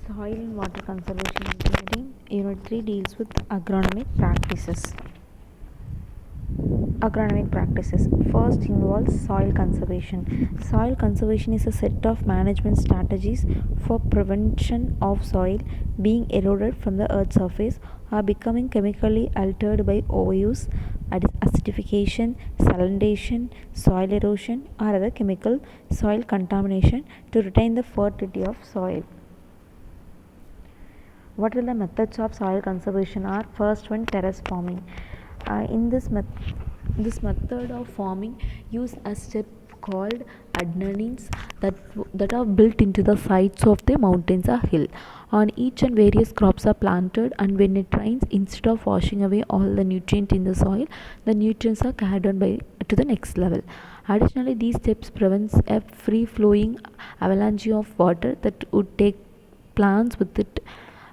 Soil and Water Conservation Engineering, Unit 3 deals with agronomic practices. Agronomic practices first involves soil conservation. Soil conservation is a set of management strategies for prevention of soil being eroded from the earth's surface or becoming chemically altered by overuse, acidification, salination, soil erosion, or other chemical soil contamination to retain the fertility of soil. What are the methods of soil conservation are? First one, terrace farming. In this method of farming use a step called adnanines that are built into the sides of the mountains or hill. On each and various crops are planted, and when it rains, instead of washing away all the nutrient in the soil, the nutrients are carried on to the next level. Additionally, these steps prevents a free flowing avalanche of water that would take plants with it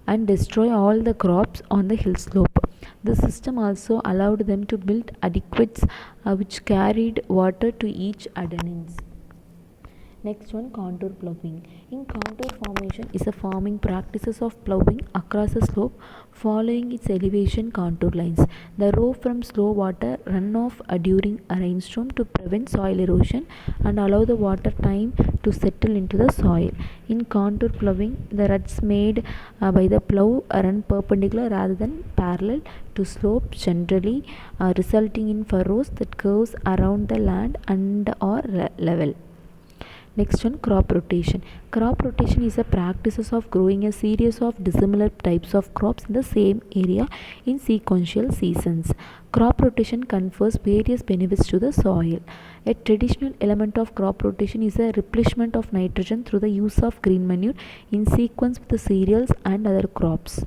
and destroy all the crops on the hill slope. The system also allowed them to build aqueducts which carried water to each adnanines. Next one, contour ploughing. In contour formation is a farming practices of ploughing across a slope following its elevation contour lines. The row from slow water run off during a rainstorm to prevent soil erosion and allow the water time to settle into the soil. In contour ploughing, the ruts made by the plough run perpendicular rather than parallel to slope, generally resulting in furrows that curves around the land and or level. Next one, crop rotation. Crop rotation is a practice of growing a series of dissimilar types of crops in the same area in sequential seasons. Crop rotation confers various benefits to the soil. A traditional element of crop rotation is a replenishment of nitrogen through the use of green manure in sequence with the cereals and other crops.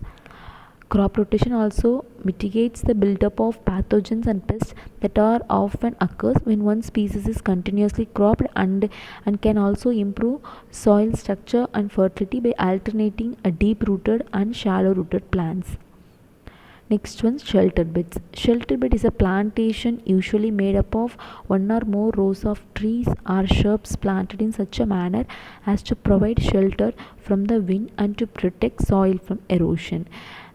Crop rotation also mitigates the buildup of pathogens and pests that are often occurs when one species is continuously cropped, and can also improve soil structure and fertility by alternating a deep rooted and shallow rooted plants. Next one, sheltered beds. Sheltered bed is a plantation usually made up of one or more rows of trees or shrubs planted in such a manner as to provide shelter from the wind and to protect soil from erosion.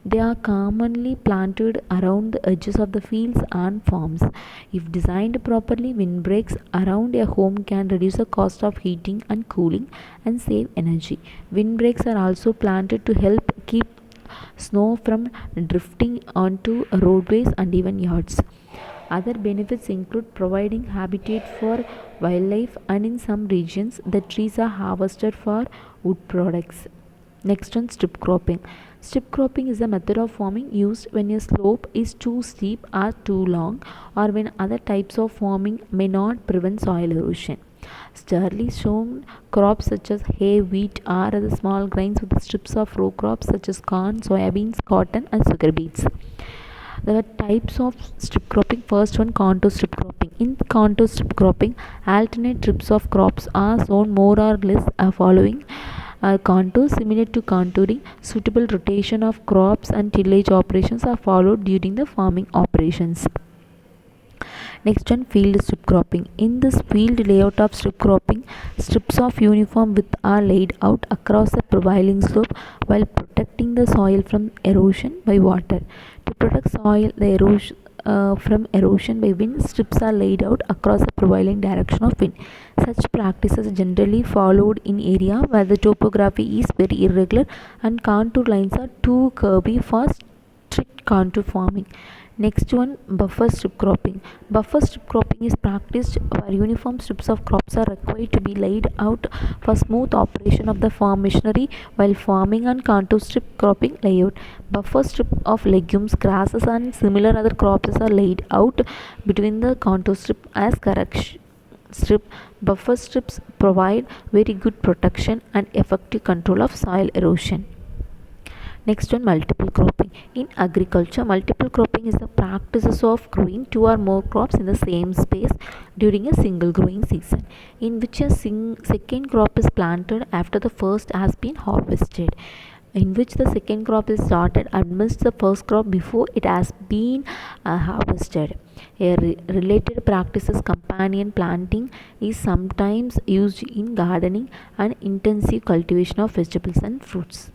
They are commonly planted around the edges of the fields and farms. If designed properly, windbreaks around a home can reduce the cost of heating and cooling and save energy. Windbreaks are also planted to help keep snow from drifting onto roadways and even yards. Other benefits include providing habitat for wildlife, and in some regions, the trees are harvested for wood products. Next one, strip cropping. Strip cropping is a method of farming used when a slope is too steep or too long, or when other types of farming may not prevent soil erosion. Steadily shown crops such as hay, wheat, or other small grains with strips of row crops such as corn, soybeans, cotton, and sugar beets. The types of strip cropping. First one, contour strip cropping. In contour strip cropping, alternate strips of crops are sown more or less following contours similar to contouring. Suitable rotation of crops and tillage operations are followed during the farming operations. Next one, field strip cropping. In this field layout of strip cropping, strips of uniform width are laid out across the prevailing slope while protecting the soil from erosion by water. To protect soil from erosion by wind, strips are laid out across the prevailing direction of wind. Such practices generally followed in area where the topography is very irregular and contour lines are too curvy for strict contour farming. Next one, buffer strip cropping. Buffer strip cropping is practiced where uniform strips of crops are required to be laid out for smooth operation of the farm machinery, while farming and contour strip cropping layout. Buffer strip of legumes, grasses, and similar other crops are laid out between the contour strip as correction strip. Buffer strips provide very good protection and effective control of soil erosion. Next one, multiple cropping. In agriculture, multiple cropping is the practice of growing two or more crops in the same space during a single growing season, in which a second crop is planted after the first has been harvested, in which the second crop is started amidst the first crop before it has been harvested. A related practice is companion planting is sometimes used in gardening and intensive cultivation of vegetables and fruits.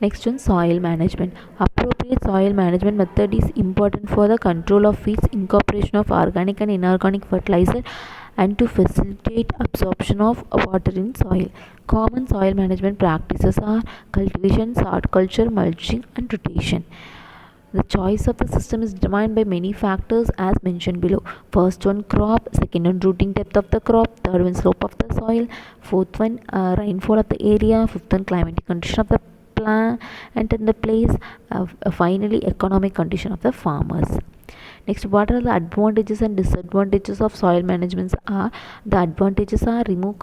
Next one, soil management. Appropriate soil management method is important for the control of weeds, incorporation of organic and inorganic fertilizer, and to facilitate absorption of water in soil. Common soil management practices are cultivation, sod culture, mulching, and rotation. The choice of the system is determined by many factors as mentioned below. First one, crop. Second one, rooting depth of the crop. Third one, slope of the soil. Fourth one, rainfall of the area. Fifth one, climatic condition of the plant and in the place. Finally, economic condition of the farmers. Next, what are the advantages and disadvantages of soil management? The advantages are remove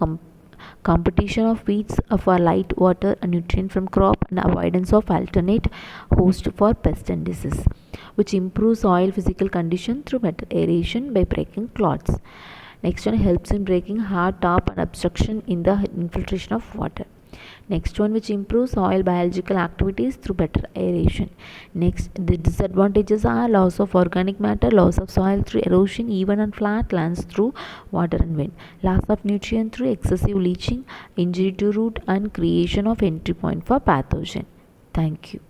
competition of weeds for light, water, and nutrient from crop, and avoidance of alternate host for pest and disease, which improves soil physical condition through better aeration by breaking clots. Next one, helps in breaking hard top and obstruction in the infiltration of water. Next one, which improves soil biological activities through better aeration. Next, the disadvantages are loss of organic matter, loss of soil through erosion even on flat lands through water and wind, loss of nutrient through excessive leaching, injury to root, and creation of entry point for pathogen. Thank you.